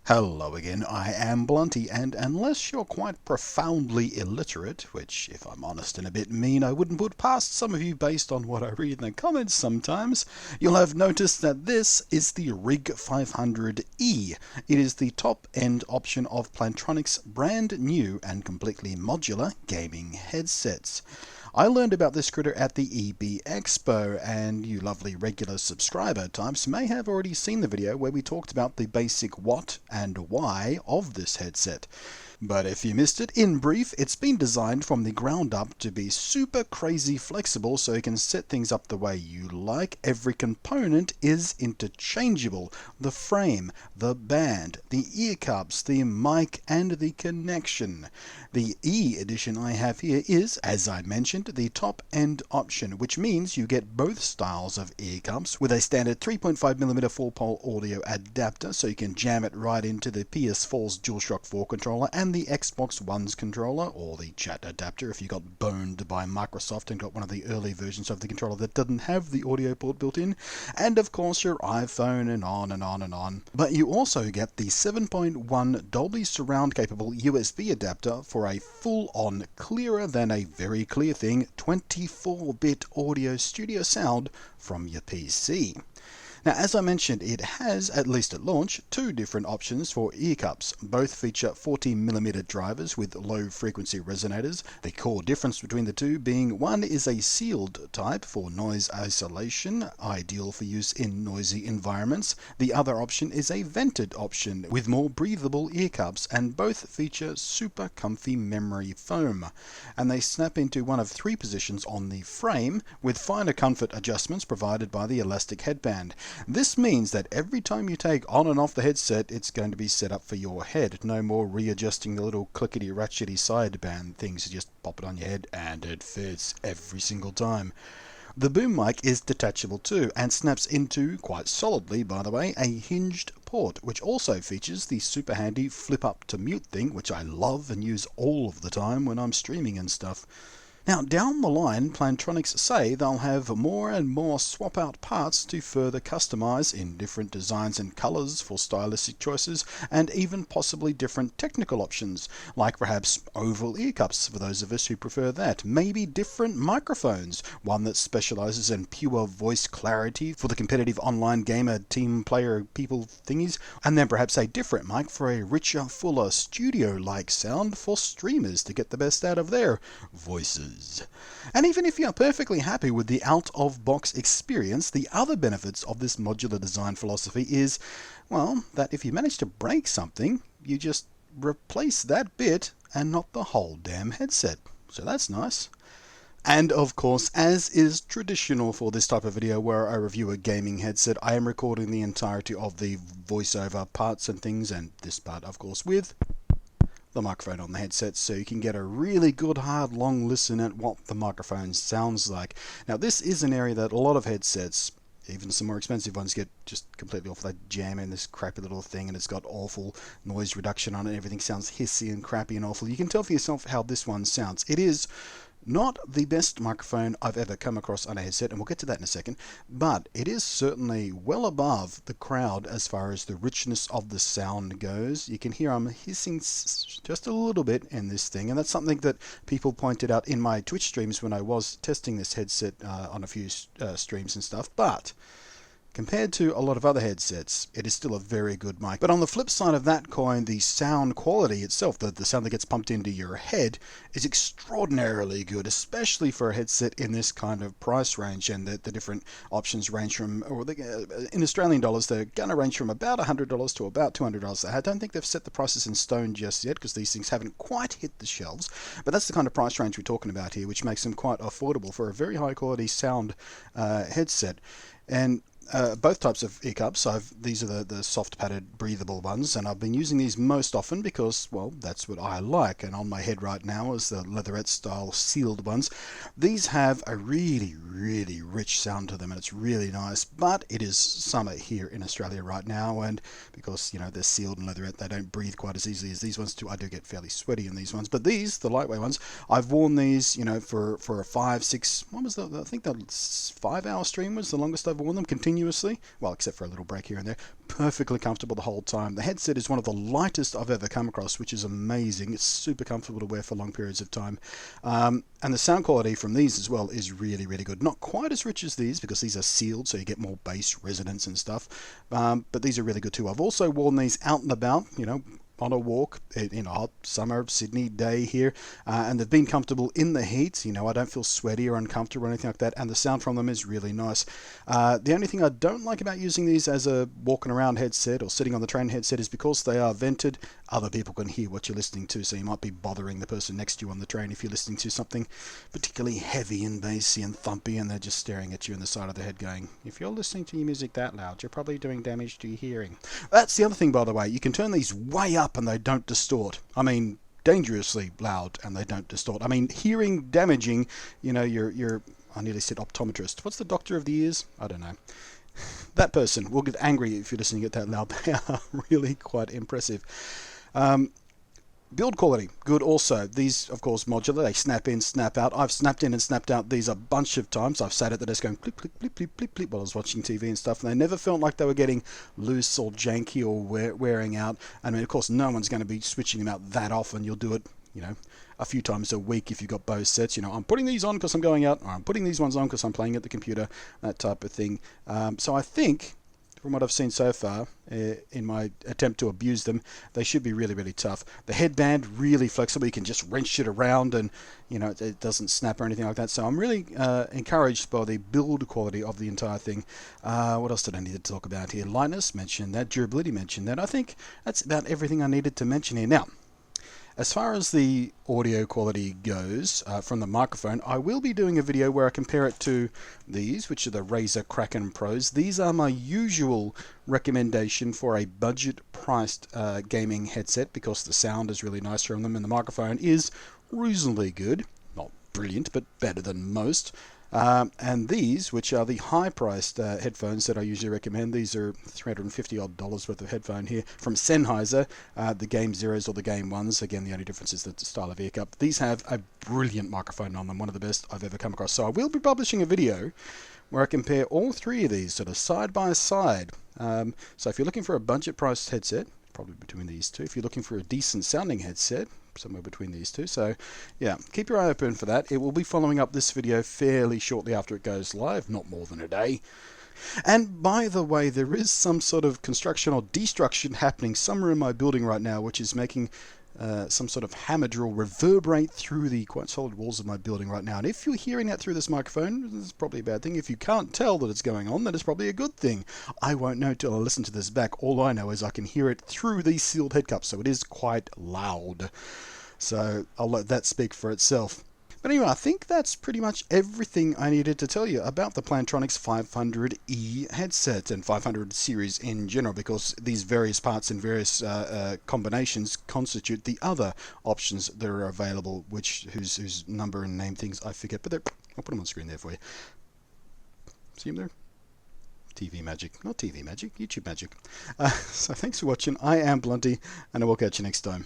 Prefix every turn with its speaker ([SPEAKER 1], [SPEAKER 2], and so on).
[SPEAKER 1] Hello again, I am Blunty, and unless you're quite profoundly illiterate, which, if I'm honest and a bit mean, I wouldn't put past some of you based on what I read in the comments sometimes, you'll have noticed that this is the Rig 500E. It is the top-end option of Plantronics' brand new and completely modular gaming headsets. I learned about this critter at the EB Expo, and you lovely regular subscriber types may have already seen the video where we talked about the basic what and why of this headset. But if you missed it, in brief, it's been designed from the ground up to be super crazy flexible so you can set things up the way you like. Every component is interchangeable. The frame, the band, the ear cups, the mic, and the connection. The E edition I have here is, as I mentioned, the top end option, which means you get both styles of ear cups with a standard 3.5mm 4-pole audio adapter so you can jam it right into the PS4's DualShock 4 controller and the Xbox One's controller, or the chat adapter if you got boned by Microsoft and got one of the early versions of the controller that didn't have the audio port built in, and of course your iPhone, and on and on and on. But you also get the 7.1 Dolby Surround capable USB adapter for a full-on, clearer than a very clear thing 24-bit audio studio sound from your PC. Now, as I mentioned, it has, at least at launch, two different options for ear cups. Both feature 40mm drivers with low frequency resonators. The core difference between the two being one is a sealed type for noise isolation, ideal for use in noisy environments. The other option is a vented option with more breathable ear cups, and both feature super comfy memory foam. And they snap into one of three positions on the frame, with finer comfort adjustments provided by the elastic headband. This means that every time you take on and off the headset, it's going to be set up for your head. No more readjusting the little clickety ratchety sideband things. You just pop it on your head and it fits every single time. The boom mic is detachable too, and snaps into, quite solidly by the way, a hinged port, which also features the super handy flip up to mute thing, which I love and use all of the time when I'm streaming and stuff. Now, down the line, Plantronics say they'll have more and more swap-out parts to further customize in different designs and colors for stylistic choices, and even possibly different technical options, like perhaps oval ear cups for those of us who prefer that, maybe different microphones, one that specializes in pure voice clarity for the competitive online gamer team player people thingies, and then perhaps a different mic for a richer, fuller, studio-like sound for streamers to get the best out of their voices. And even if you're perfectly happy with the out-of-box experience, the other benefits of this modular design philosophy is, well, that if you manage to break something, you just replace that bit and not the whole damn headset. So that's nice. And of course, as is traditional for this type of video where I review a gaming headset, I am recording the entirety of the voiceover parts and things, and this part of course with the microphone on the headset, so you can get a really good hard long listen at what the microphone sounds like. Now this is an area that a lot of headsets, even some more expensive ones, get just completely off. They jam in this crappy little thing and it's got awful noise reduction on it. Everything sounds hissy and crappy and awful. You can tell for yourself how this one sounds. It is not the best microphone I've ever come across on a headset, and we'll get to that in a second, but it is certainly well above the crowd as far as the richness of the sound goes. You can hear I'm hissing just a little bit in this thing, and that's something that people pointed out in my Twitch streams when I was testing this headset on a few streams and stuff, but compared to a lot of other headsets, it is still a very good mic. But on the flip side of that coin, the sound quality itself, the sound that gets pumped into your head, is extraordinarily good, especially for a headset in this kind of price range. And the different options range from, in Australian dollars, they're going to range from about $100 to about $200. I don't think they've set the prices in stone just yet, because these things haven't quite hit the shelves. But that's the kind of price range we're talking about here, which makes them quite affordable for a very high quality sound headset. And both types of ear cups. These are the soft padded breathable ones, and I've been using these most often because, well, that's what I like. And on my head right now is the leatherette style sealed ones. These have a really rich sound to them, and it's really nice, but it is summer here in Australia right now, and because, you know, they're sealed and leatherette, they don't breathe quite as easily as these ones do. I do get fairly sweaty in these ones, but these, the lightweight ones, I've worn these, you know, for a 5-6, what was I think the 5-hour stream was the longest I've worn them continuously continuously, well, except for a little break here and there, perfectly comfortable the whole time. The headset is one of the lightest I've ever come across, which is amazing. It's super comfortable to wear for long periods of time. And the sound quality from these as well is really, really good. Not quite as rich as these because these are sealed, so you get more bass resonance and stuff. But these are really good too. I've also worn these out and about, on a walk in a hot summer Sydney day here, and they've been comfortable in the heat. I don't feel sweaty or uncomfortable or anything like that, and the sound from them is really nice. The only thing I don't like about using these as a walking around headset or sitting on the train headset is because they are vented, other people can hear what you're listening to, so you might be bothering the person next to you on the train if you're listening to something particularly heavy and bassy and thumpy, and they're just staring at you in the side of the head going, if you're listening to your music that loud, you're probably doing damage to your hearing. That's the other thing, by the way. You can turn these way up and they don't distort. I mean, dangerously loud and they don't distort. I mean, hearing damaging, your I nearly said optometrist. What's the doctor of the ears? I don't know. That person will get angry if you're listening at that loud. They are really quite impressive. Build quality, good also. These, of course, modular. They snap in, snap out. I've snapped in and snapped out these a bunch of times. I've sat at the desk going clip, clip, clip, clip, clip, clip while I was watching TV and stuff, and they never felt like they were getting loose or janky or wearing out. I mean, of course, no one's going to be switching them out that often. You'll do it, a few times a week if you've got Bose sets. I'm putting these on because I'm going out, or I'm putting these ones on because I'm playing at the computer, that type of thing. So I think, from what I've seen so far, in my attempt to abuse them, they should be really, really tough. The headband, really flexible. You can just wrench it around and, it doesn't snap or anything like that. So I'm really encouraged by the build quality of the entire thing. What else did I need to talk about here? Lightness, mentioned that. Durability, mentioned that. I think that's about everything I needed to mention here. Now, as far as the audio quality goes from the microphone, I will be doing a video where I compare it to these, which are the Razer Kraken Pros. These are my usual recommendation for a budget-priced gaming headset because the sound is really nice from them and the microphone is reasonably good. Not brilliant, but better than most. And these, which are the high-priced headphones that I usually recommend, these are $350 worth of headphone here from Sennheiser, the Game Zeros or the Game Ones. Again, the only difference is the style of ear cup. These have a brilliant microphone on them, one of the best I've ever come across. So I will be publishing a video where I compare all three of these sort of side by side. So if you're looking for a budget-priced headset, probably between these two. If you're looking for a decent sounding headset, somewhere between these two. So yeah, keep your eye open for that. It will be following up this video fairly shortly after it goes live, not more than a day. And by the way, there is some sort of construction or destruction happening somewhere in my building right now, which is making some sort of hammer drill reverberate through the quite solid walls of my building right now. And if you're hearing that through this microphone, it's probably a bad thing. If you can't tell that it's going on, then it's probably a good thing. I won't know till I listen to this back. All I know is I can hear it through these sealed head cups, so it is quite loud. So I'll let that speak for itself. But anyway, I think that's pretty much everything I needed to tell you about the Plantronics 500E headset and 500 series in general, because these various parts and various combinations constitute the other options that are available, whose number and name things I forget, but I'll put them on screen there for you. See them there? TV magic. Not TV magic, YouTube magic. So thanks for watching. I am Blunty, and I will catch you next time.